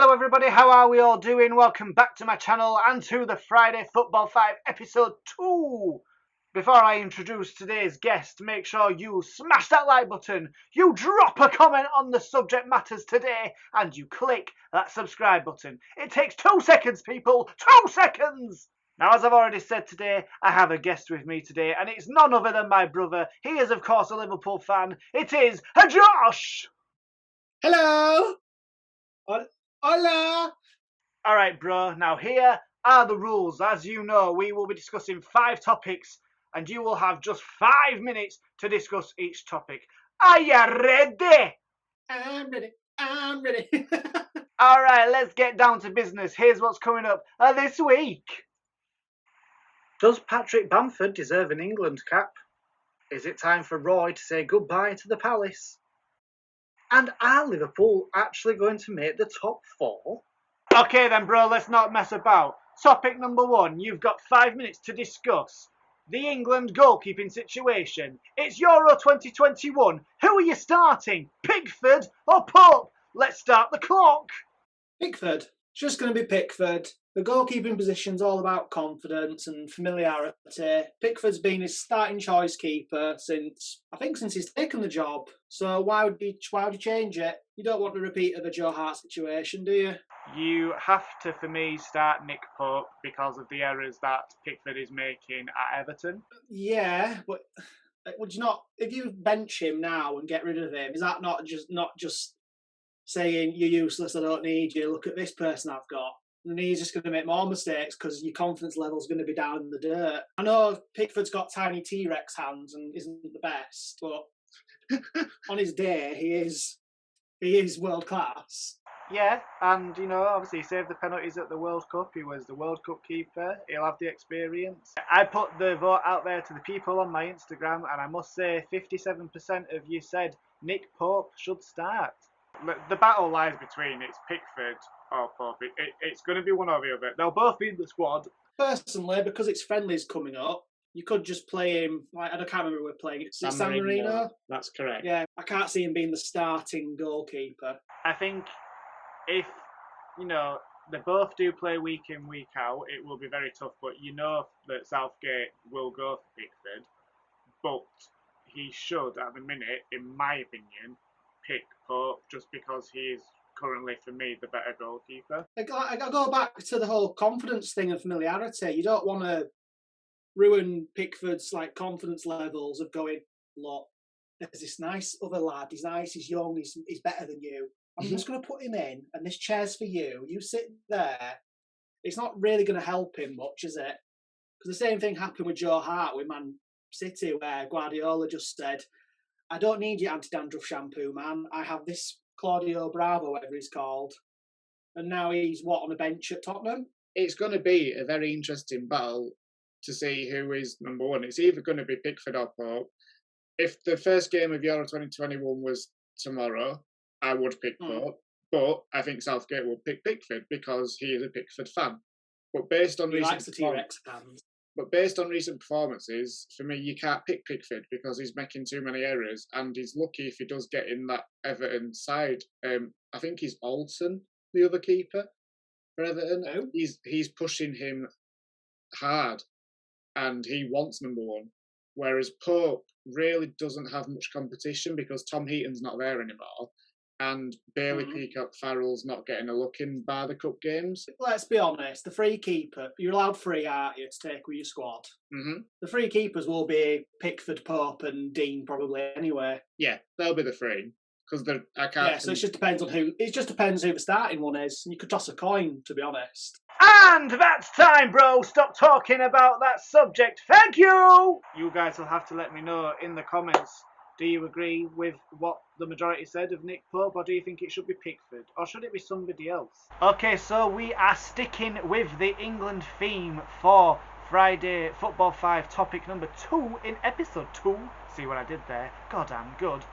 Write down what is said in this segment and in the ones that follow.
Hello everybody, how are we all doing? Welcome back to my channel and to the Friday Football 5 episode 2. Before I introduce today's guest, make sure you smash that like button, you drop a comment on the subject matters today, and you click that subscribe button. It takes 2 seconds, people, 2 seconds! Now, as I've already said today, I have a guest with me today, and it's none other than my brother. He is, of course, a Liverpool fan. It is Josh! Hello! Hola! Alright, bro, now here are the rules. As you know, we will be discussing 5 topics, and you will have just 5 minutes to discuss each topic. Are you ready? I'm ready. Alright, let's get down to business. Here's what's coming up this week. Does Patrick Bamford deserve an England cap? Is it time for Roy to say goodbye to the Palace? And are Liverpool actually going to make the top 4? Okay then, bro, let's not mess about. Topic number 1, you've got 5 minutes to discuss the England goalkeeping situation. It's Euro 2021. Who are you starting? Pickford or Pope? Let's start the clock. Pickford. It's just going to be Pickford. The goalkeeping position's all about confidence and familiarity. Pickford's been his starting choice keeper since he's taken the job. So why would you change it? You don't want to repeat of the Joe Hart situation, do you? You have to, for me, start Nick Pope because of the errors that Pickford is making at Everton. Yeah, but would you not, if you bench him now and get rid of him, is that not just saying you're useless, I don't need you, look at this person I've got? And he's just going to make more mistakes because your confidence level is going to be down in the dirt. I know Pickford's got tiny T-Rex hands and isn't the best, but on his day, he is world class. Yeah, and obviously he saved the penalties at the World Cup. He was the World Cup keeper. He'll have the experience. I put the vote out there to the people on my Instagram, and I must say 57% of you said Nick Pope should start. The battle lies between it's Pickford or Pope. It's going to be one or the other. They'll both be in the squad. Personally, because it's friendlies coming up, you could just play him, I can't remember who we're playing. It's San Marino. That's correct. Yeah, I can't see him being the starting goalkeeper. I think if, they both do play week in, week out, it will be very tough. But that Southgate will go for Pickford. But he should, at the minute, in my opinion, pick Pope just because he is currently, for me, the better goalkeeper. I go back to the whole confidence thing and familiarity. You don't want to ruin Pickford's confidence levels of going, look, there's this nice other lad. He's nice, he's young, he's better than you. I'm just going to put him in, and this chair's for you. You sit there. It's not really going to help him much, is it? Because the same thing happened with Joe Hart with Man City, where Guardiola just said, I don't need your anti-dandruff shampoo, man. I have this Claudio Bravo, whatever he's called. And now he's, on a bench at Tottenham? It's going to be a very interesting battle to see who is number one. It's either going to be Pickford or Pope. If the first game of Euro 2021 was tomorrow, I would pick Pope. But I think Southgate will pick Pickford because he is a Pickford fan. But based on recent performances, for me, you can't pick Pickford because he's making too many errors, and he's lucky if he does get in that Everton side. I think he's Alton, the other keeper for Everton. Oh. He's pushing him hard, and he wants number one. Whereas Pope really doesn't have much competition because Tom Heaton's not there anymore. And Bailey Peacock-Farrell's not getting a look in bar the cup games. Let's be honest, the free keeper, you're allowed free, aren't you, to take with your squad? Mm-hmm. The free keepers will be Pickford, Pope and Dean probably anyway. Yeah, they'll be the free. Because I can't... Yeah, so it just depends on who... It just depends who the starting one is. And you could toss a coin, to be honest. And that's time, bro. Stop talking about that subject. Thank you! You guys will have to let me know in the comments. Do you agree with what the majority said of Nick Pope, or do you think it should be Pickford, or should it be somebody else? Okay, so we are sticking with the England theme for Friday Football 5 topic number 2 in episode 2. See what I did there? Goddamn good.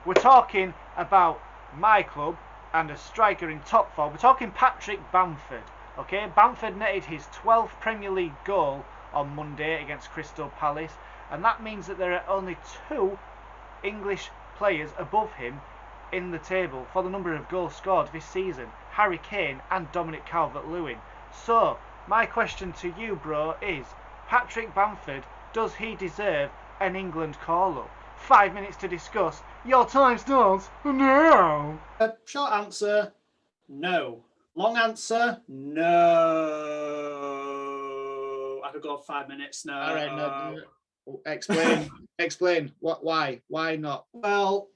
We're talking about my club and a striker in top form. We're talking Patrick Bamford. Okay, Bamford netted his 12th Premier League goal on Monday against Crystal Palace, and that means that there are only 2 English players above him in the table for the number of goals scored this season. Harry Kane and Dominic Calvert-Lewin. So, my question to you, bro, is Patrick Bamford, does he deserve an England call-up? 5 minutes to discuss. Your time starts now. Short answer, no. Long answer, no. I could go 5 minutes, no. All right, no. Explain. Explain. Why? Why not? Well,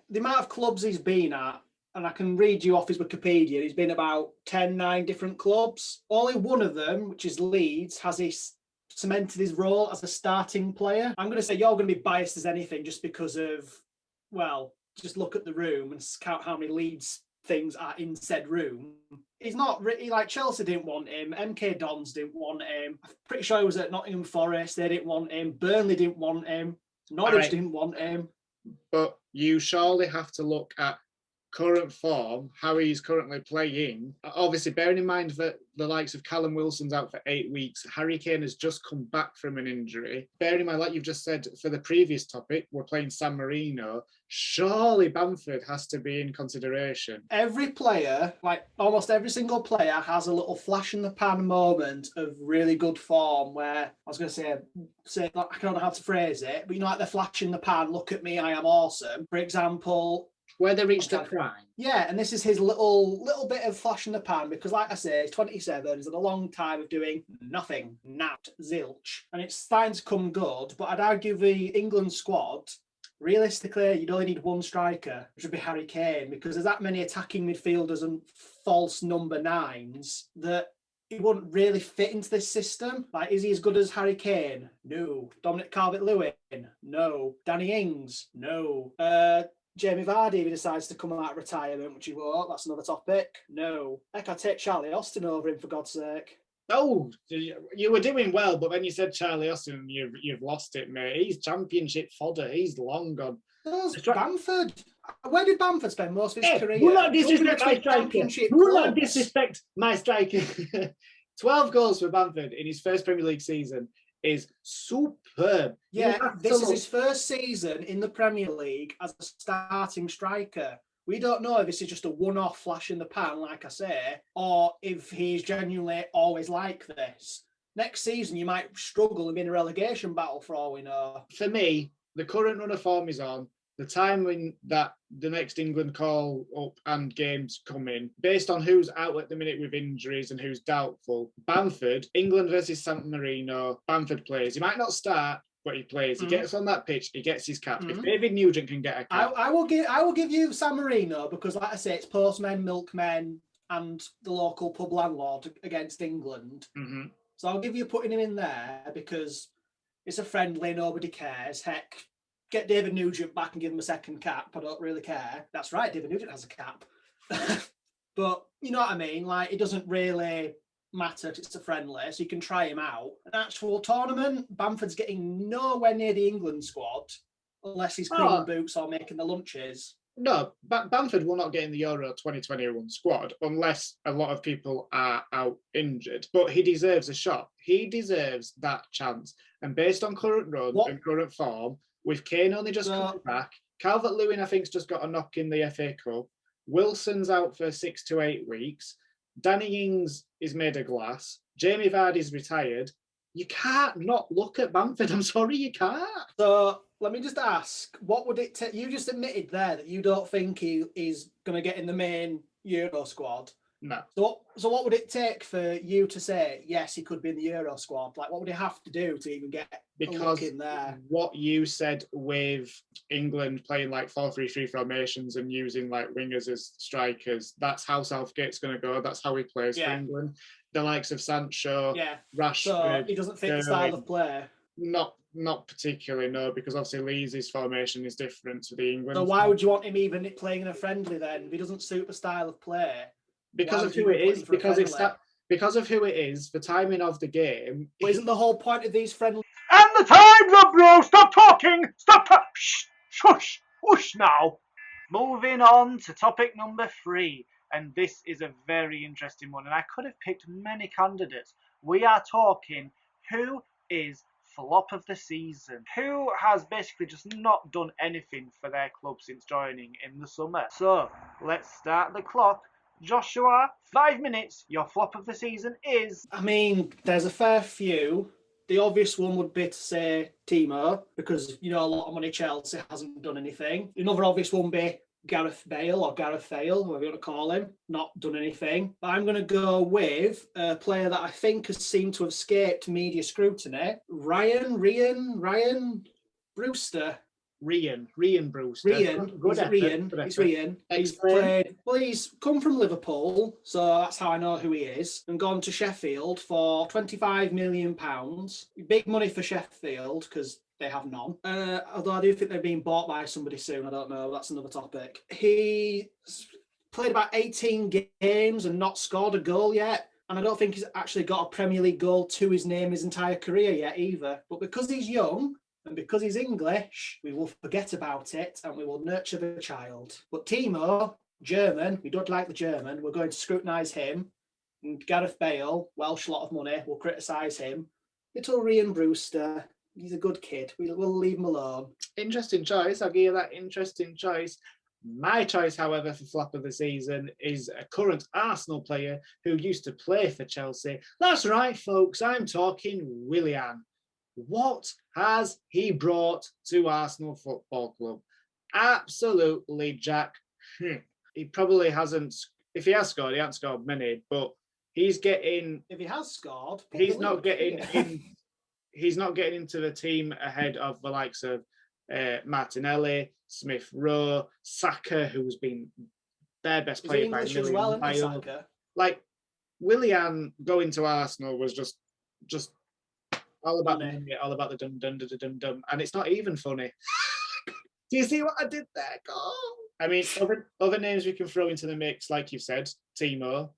the amount of clubs he's been at, and I can read you off his Wikipedia, he's been about 9 different clubs. Only one of them, which is Leeds, has he cemented his role as a starting player. I'm going to say you're going to be biased as anything just because of, well, just look at the room and count how many Leeds things are in said room. He's not really like Chelsea didn't want him. MK Dons didn't want him. I'm pretty sure he was at Nottingham Forest. They didn't want him. Burnley didn't want him. Norwich didn't want him. But you surely have to look at current form, how he's currently playing. Obviously, bearing in mind that the likes of Callum Wilson's out for 8 weeks, Harry Kane has just come back from an injury. Bearing in mind, like you've just said, for the previous topic, we're playing San Marino. Surely Bamford has to be in consideration. Every player, like almost every single player, has a little flash in the pan moment of really good form where, I was going to say, I don't know how to phrase it, but you know, like the flash in the pan, look at me, I am awesome. For example, where they reached their prime. Yeah, and this is his little bit of flash in the pan because, like I say, he's 27. He's had a long time of doing nothing, nat, zilch, and it's starting to come good. But I'd argue the England squad, realistically, you'd only need one striker, which would be Harry Kane, because there's that many attacking midfielders and false number 9s that he wouldn't really fit into this system. Like, is he as good as Harry Kane? No. Dominic Calvert-Lewin? No. Danny Ings? No. Jamie Vardy, if he decides to come out of retirement, which he won't, that's another topic. No. Heck, I'd take Charlie Austin over him, for God's sake. Oh, you were doing well, but when you said Charlie Austin, you've lost it, mate. He's championship fodder. He's long gone. Bamford. Where did Bamford spend most of his career? Do not disrespect my striker. Do not disrespect my striker. 12 goals for Bamford in his first Premier League season is superb. Yeah, this is his first season in the Premier League as a starting striker. We don't know if this is just a one-off flash in the pan, like I say, or if he's genuinely always like this. Next season, you might struggle and be in a relegation battle for all we know. For me, the current run of form is on. The time when that the next England call up and games come in, based on who's out at the minute with injuries and who's doubtful, Bamford, England versus San Marino, Bamford plays. He might not start, but he plays. He gets on that pitch, he gets his cap. If David Nugent can get a cap, I will give you San Marino because, like I say, it's postmen, milkmen, and the local pub landlord against England. So I'll give you putting him in there because it's a friendly, nobody cares. Heck, get David Nugent back and give him a second cap. I don't really care. That's right, David Nugent has a cap. But you know what I mean? Like, it doesn't really matter if it's a friendly, so you can try him out. An actual tournament, Bamford's getting nowhere near the England squad unless he's cleaning boots or making the lunches. No, Bamford will not get in the Euro 2021 squad unless a lot of people are out injured. But he deserves a shot. He deserves that chance. And based on current run and current form, with Kane only just coming back, Calvert-Lewin, I think, has just got a knock in the FA Cup. Wilson's out for 6 to 8 weeks. Danny Ings is made of glass. Jamie Vardy's retired. You can't not look at Bamford. I'm sorry, you can't. So let me just ask, what would it take? You just admitted there that you don't think he is going to get in the main Euro squad. No. So what would it take for you to say, yes, he could be in the Euro squad? Like, what would he have to do to even get a look in there? What you said with England playing like 4-3-3 formations and using like wingers as strikers, that's how Southgate's going to go. That's how he plays for England. The likes of Sancho, Rashford. So he doesn't fit the style of play? Not particularly, no, because obviously Leeds' formation is different to the England. So why would you want him even playing in a friendly then? If he doesn't suit the style of play? Because of who it is, because of who it is, the timing of the game. But isn't the whole point of these friendly? And the time's up, bro! Stop talking! Stop talking! Shh! Shush! Whoosh now! Moving on to topic number 3. And this is a very interesting one. And I could have picked many candidates. We are talking who is flop of the season. Who has basically just not done anything for their club since joining in the summer. So, let's start the clock Joshua, 5 minutes. Your flop of the season is. I mean, there's a fair few. The obvious one would be to say Timo, because, a lot of money Chelsea hasn't done anything. Another obvious one would be Gareth Bale or Gareth Bale, whatever you want to call him, not done anything. But I'm going to go with a player that I think has seemed to have escaped media scrutiny, Ryan Brewster. Ryan Brewster. Ryan. Good He's effort, Ryan. good He's effort. Ryan. He's Explain. played. Well, he's come from Liverpool, so that's how I know who he is, and gone to Sheffield for £25 million. Big money for Sheffield because they have none. Although I do think they're being bought by somebody soon. I don't know. That's another topic. He's played about 18 games and not scored a goal yet. And I don't think he's actually got a Premier League goal to his name his entire career yet either. But because he's young, and because he's English, we will forget about it and we will nurture the child. But Timo, German, we don't like the German, we're going to scrutinise him. And Gareth Bale, Welsh, lot of money, we'll criticise him. Little Ryan Brewster, he's a good kid. We'll leave him alone. Interesting choice. I'll give you that interesting choice. My choice, however, for flop of the season is a current Arsenal player who used to play for Chelsea. That's right, folks. I'm talking Willian. What has he brought to Arsenal Football Club? Absolutely, Jack. He probably hasn't. If he has scored, he hasn't scored many, but he's getting. If he has scored, he's not getting in. He's not getting into the team ahead of the likes of Martinelli, Smith Rowe, Saka, who's been their best player by a million miles. Like Willian going to Arsenal was just all about the money, all about the dum dum dum dum dum, and it's not even funny. Do you see what I did there? I mean, other names we can throw into the mix, like you said, Timo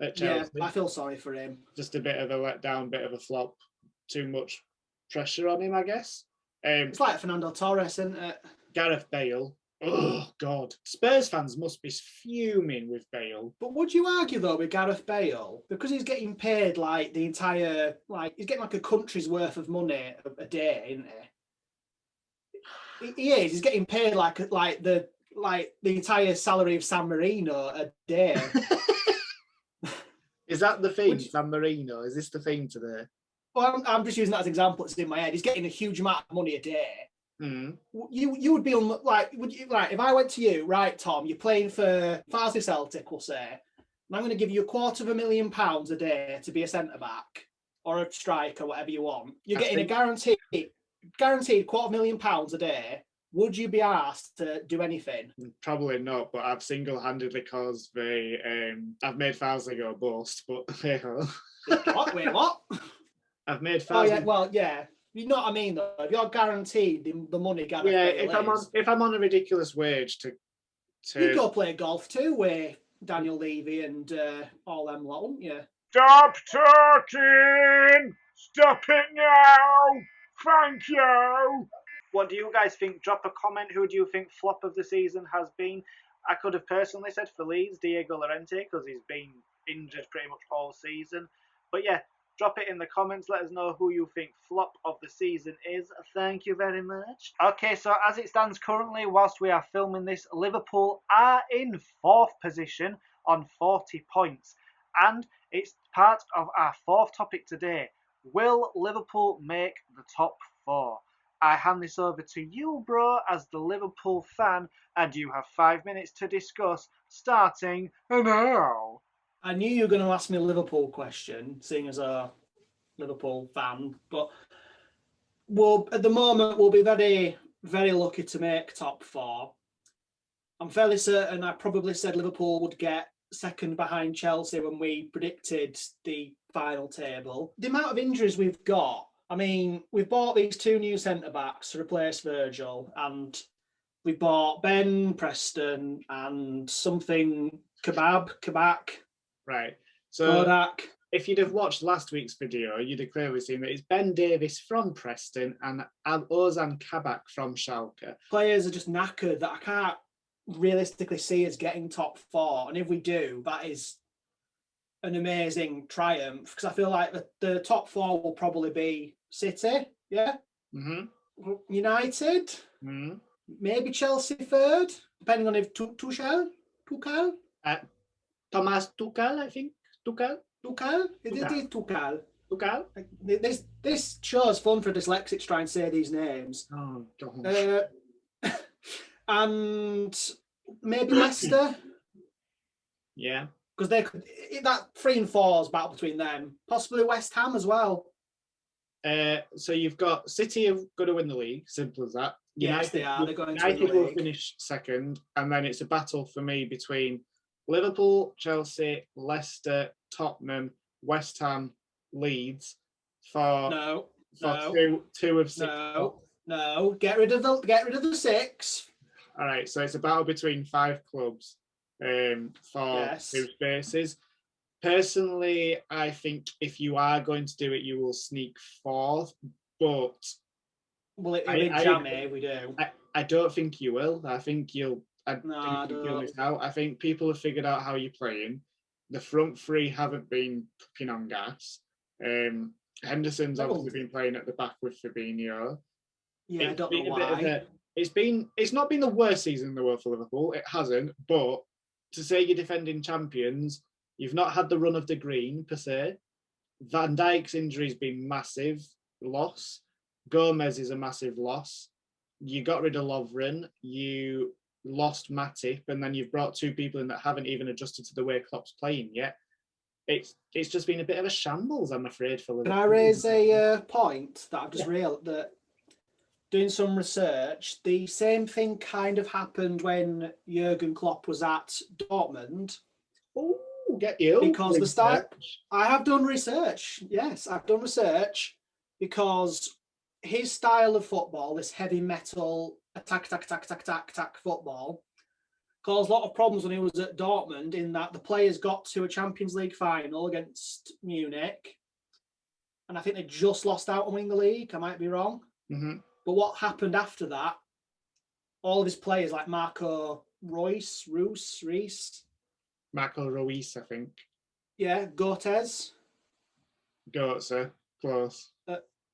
at Chelsea. Yeah, I feel sorry for him. Just a bit of a letdown, bit of a flop. Too much pressure on him, I guess. It's like Fernando Torres, isn't it? Gareth Bale. Oh, God. Spurs fans must be fuming with Bale. But would you argue, though, with Gareth Bale, because he's getting paid like the entire, he's getting like a country's worth of money a day, isn't he? He is. He's getting paid like the entire salary of San Marino a day. Is that the theme, San Marino? Is this the theme today? Well, I'm just using that as an example. It's in my head. He's getting a huge amount of money a day. Mm. You would be on if I went to you, right, Tom, you're playing for Farsley Celtic, we'll say, and I'm going to give you £250,000 a day to be a centre back or a striker, whatever you want. You're getting a guaranteed £250,000 a day. Would you be asked to do anything? Probably not, but I've single-handedly caused I've made Farsley go bust, but What? Wait, what? I've made Farsley. Oh yeah, well, yeah. You know what I mean, though. If you're guaranteed the money, Gareth Bale if I'm on a ridiculous wage to you go play golf too with Daniel Levy and all them lot, wouldn't you? Stop talking! Stop it now! Thank you! What do you guys think? Drop a comment. Who do you think flop of the season has been? I could have personally said for Leeds, Diego Llorente, because he's been injured pretty much all season. But yeah, drop it in the comments. Let us know who you think flop of the season is. Thank you very much. Okay, so as it stands currently, whilst we are filming this, Liverpool are in 4th position on 40 points. And it's part of our 4th topic today. Will Liverpool make the top 4? I hand this over to you, bro, as the Liverpool fan, and you have 5 minutes to discuss, starting now. I knew you were going to ask me a Liverpool question, seeing as a Liverpool fan, but at the moment we'll be very, very lucky to make top 4. I'm fairly certain I probably said Liverpool would get second behind Chelsea when we predicted the final table. The amount of injuries we've got, I mean, we've bought these 2 new centre-backs to replace Virgil, and we bought Ben Preston and something Kabak. Right. So Kodak. If you'd have watched last week's video, you'd have clearly seen that it's Ben Davies from Preston and Ozan Kabak from Schalke. Players are just knackered that I can't realistically see us getting top 4. And if we do, that is an amazing triumph, because I feel like the top 4 will probably be City, yeah? Mm-hmm. United, maybe Chelsea 3rd, depending on if Tuchel? Thomas Tuchel, I think. Tuchel? Tuchel? It is Tuchel. Tuchel? This show's fun for dyslexics to try and say these names. Oh, God. And maybe Leicester. Yeah. Because they could, that 3 and 4's battle between them. Possibly West Ham as well. So you've got City are going to win the league, simple as that. Yes, they are. They're going to win the United will league. finish second, and then it's a battle for me between Liverpool, Chelsea, Leicester, Tottenham, West Ham, Leeds for two of 6. No. Get rid of the 6. All right, so it's a battle between 5 clubs for 2 spaces. Personally, I think if you are going to do it, you will sneak 4th, but well, it'll be jammy. We do. I don't think you will. I think you'll. I don't. This out. I think people have figured out how you're playing. The front 3 haven't been cooking on gas. Henderson's obviously been playing at the back with Fabinho. Yeah, I don't know why. It's not been the worst season in the world for Liverpool. It hasn't. But to say you're defending champions, you've not had the run of the green per se. Van Dijk's injury's been massive loss. Gomez is a massive loss. You got rid of Lovren. You lost Matip, and then you've brought 2 people in that haven't even adjusted to the way Klopp's playing yet. It's just been a bit of a shambles, I'm afraid, for Liverpool. Can I raise a point that I've just realised that doing some research, the same thing kind of happened when Jurgen Klopp was at Dortmund. Oh, get you. Because the start, I have done research. Yes, I've done research because his style of football, this heavy metal attack football, caused a lot of problems when he was at Dortmund in that the players got to a Champions League final against Munich. And I think they just lost out on winning the league. I might be wrong. Mm-hmm. But what happened after that, all of his players like Marco Reus. Marco Ruiz, I think. Yeah, Goetz. Close.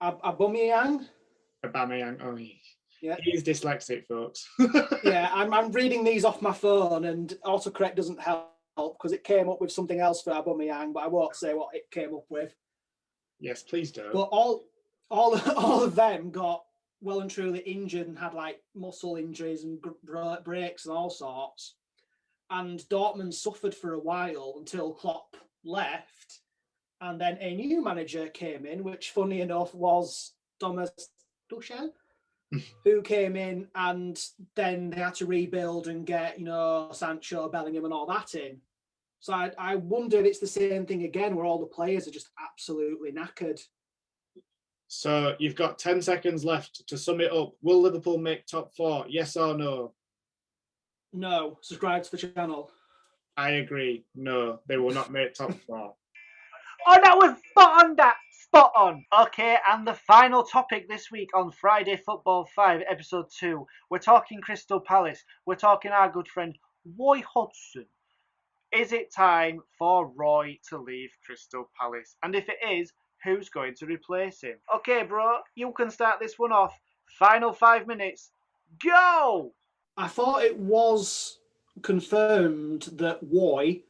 Aubameyang. Oh, yeah. He's dyslexic, folks. Yeah, I'm reading these off my phone, and autocorrect doesn't help because it came up with something else for Aubameyang, but I won't say what it came up with. Yes, please do. But all of them got well and truly injured and had like muscle injuries and breaks and all sorts. And Dortmund suffered for a while until Klopp left. And then a new manager came in, which funny enough was Thomas Tuchel, who came in, and then they had to rebuild and get, Sancho, Bellingham and all that in. So I wonder if it's the same thing again, where all the players are just absolutely knackered. So you've got 10 seconds left to sum it up. Will Liverpool make top 4? Yes or no? No. Subscribe to the channel. I agree. No, they will not make top 4. Oh, that was spot on. Okay, and the final topic this week on Friday Football 5, Episode 2. We're talking Crystal Palace. We're talking our good friend Roy Hodgson. Is it time for Roy to leave Crystal Palace? And if it is, who's going to replace him? Okay, bro, you can start this one off. Final 5 minutes. Go! I thought it was confirmed that Roy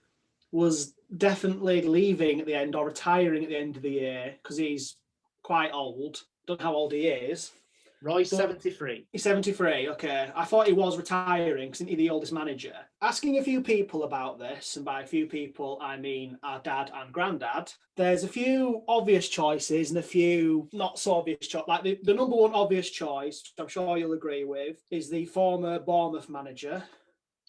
was definitely leaving at the end or retiring at the end of the year because he's quite old. Don't know how old he is. Roy's 73. He's 73, okay. I thought he was retiring because he's the oldest manager. Asking a few people about this, and by a few people, I mean our dad and granddad, there's a few obvious choices and a few not so obvious choices. Like the number one obvious choice, which I'm sure you'll agree with, is the former Bournemouth manager.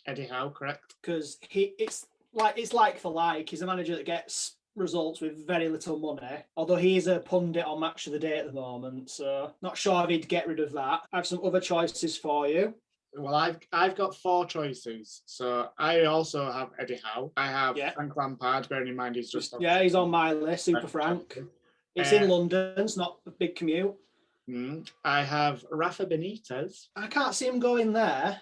Eddie Howe, correct? Because it's like for like. He's a manager that gets results with very little money, although he is a pundit on Match of the Day at the moment, so not sure if he'd get rid of that. I have some other choices for you. Well, I've got 4 choices, so I also have Eddie Howe. I have Frank Lampard, bearing in mind he's just... he's on my list, Super Frank. It's in London, it's not a big commute. I have Rafa Benitez. I can't see him going there.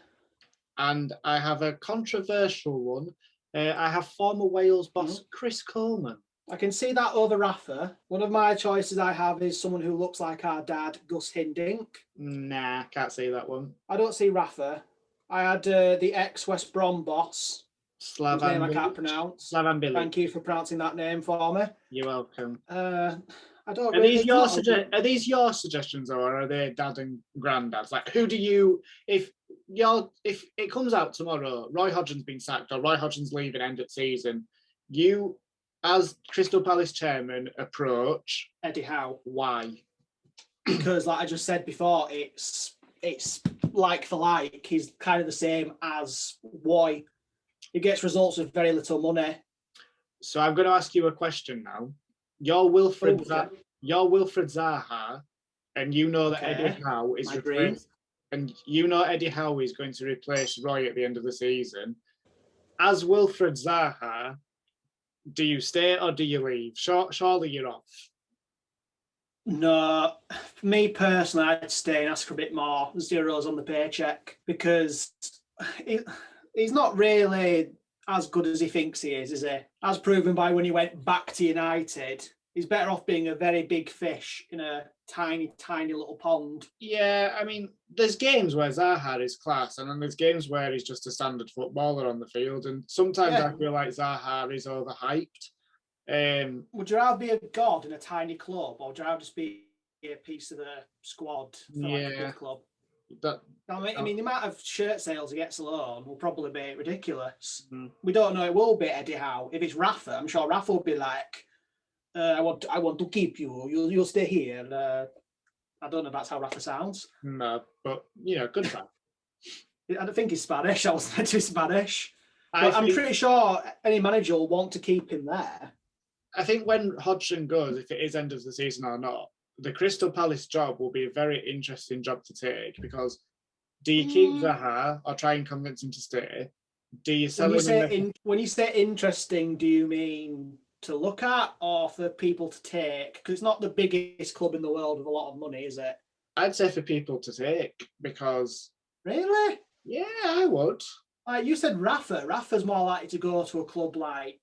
And I have a controversial one. I have former Wales boss Chris Coleman. I can see that over Rafa. One of my choices I have is someone who looks like our dad, Gus Hiddink. Nah, can't see that one. I don't see Rafa. I had the ex-West Brom boss, whose name I can't Bilic. pronounce. Slavan Bilic. Thank you for pronouncing that name for me. You're welcome. I don't Are really. these your suggestions, or are they dad and granddad's? Like, who do you, if it comes out tomorrow, Roy Hodgson's been sacked or Roy Hodgson's leaving end of season, you, as Crystal Palace chairman, approach Eddie Howe. Why? Because, like I just said before, it's like for like. He's kind of the same as Roy. He gets results with very little money. So I'm going to ask you a question now. You're Wilfred Zaha, and you know that Eddie Howe is replaced, and you know Eddie Howe is going to replace Roy at the end of the season. As Wilfred Zaha, do you stay or do you leave? Surely you're off. No, for me personally, I'd stay and ask for a bit more zeros on the paycheck, because he's not really as good as he thinks he is he? As proven by when he went back to United. He's better off being a very big fish in a tiny, tiny little pond. Yeah, I mean, there's games where Zaha is class, and then there's games where he's just a standard footballer on the field, and sometimes I feel like Zaha is overhyped. Would you rather be a god in a tiny club, or would you rather just be a piece of the squad for like a big club? I mean, the amount of shirt sales he gets alone will probably be ridiculous. We don't know. It will be Eddie Howe. If it's Rafa, I'm sure Rafa will be like, I want to keep you. You'll stay here. I don't know if that's how Rafa sounds. No, but good try. I don't think he's Spanish. I was meant to be Spanish. I'm pretty sure any manager will want to keep him there. I think when Hodgson goes, if it is end of the season or not, the Crystal Palace job will be a very interesting job to take, because do you keep Zaha or try and convince him to stay? Do you sell him? When you say interesting, do you mean to look at or for people to take? Because it's not the biggest club in the world with a lot of money, is it? I'd say for people to take, because... Really? Yeah, I would. Like you said, Rafa's more likely to go to a club like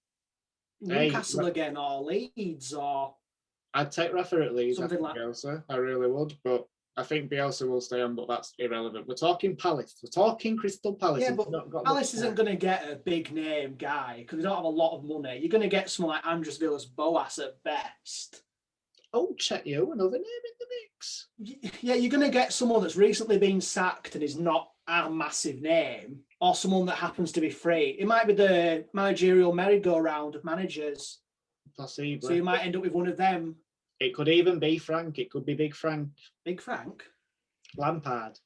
Newcastle again, or Leeds, or... I'd take Rafa at Leeds, something like Bielsa. I really would, but I think Bielsa will stay on, but that's irrelevant. We're talking Palace. We're talking Crystal Palace. Yeah, but Palace isn't going to get a big name guy because they don't have a lot of money. You're going to get someone like Andres Villas-Boas at best. Oh, check you, another name in the mix. Yeah, you're going to get someone that's recently been sacked and is not a massive name, or someone that happens to be free. It might be the managerial merry-go-round of managers. Possibly. So you might end up with one of them. It could even be Frank. It could be Big Frank. Big Frank? Lampard.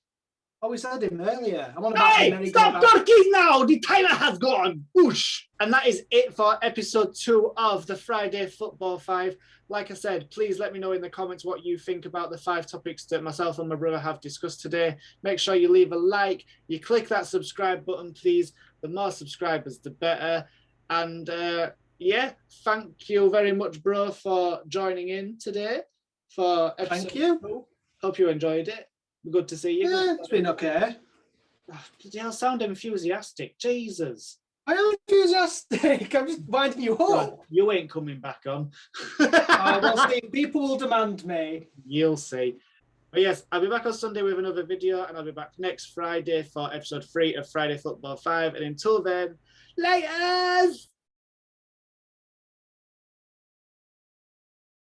Oh, we said him earlier. Hey, stop talking now! The timer has gone! Whoosh! And that is it for episode 2 of the Friday Football 5. Like I said, please let me know in the comments what you think about the 5 topics that myself and my brother have discussed today. Make sure you leave a like. You click that subscribe button, please. The more subscribers, the better. And yeah, thank you very much, bro, for joining in today for episode 2. Hope you enjoyed it. Good to see you. Yeah, it's been okay. Bloody hell, sound enthusiastic. Jesus. I am enthusiastic. I'm just winding you up. You ain't coming back on. We'll see. People will demand me. You'll see. But yes, I'll be back on Sunday with another video, and I'll be back next Friday for episode 3 of Friday Football 5. And until then, laters!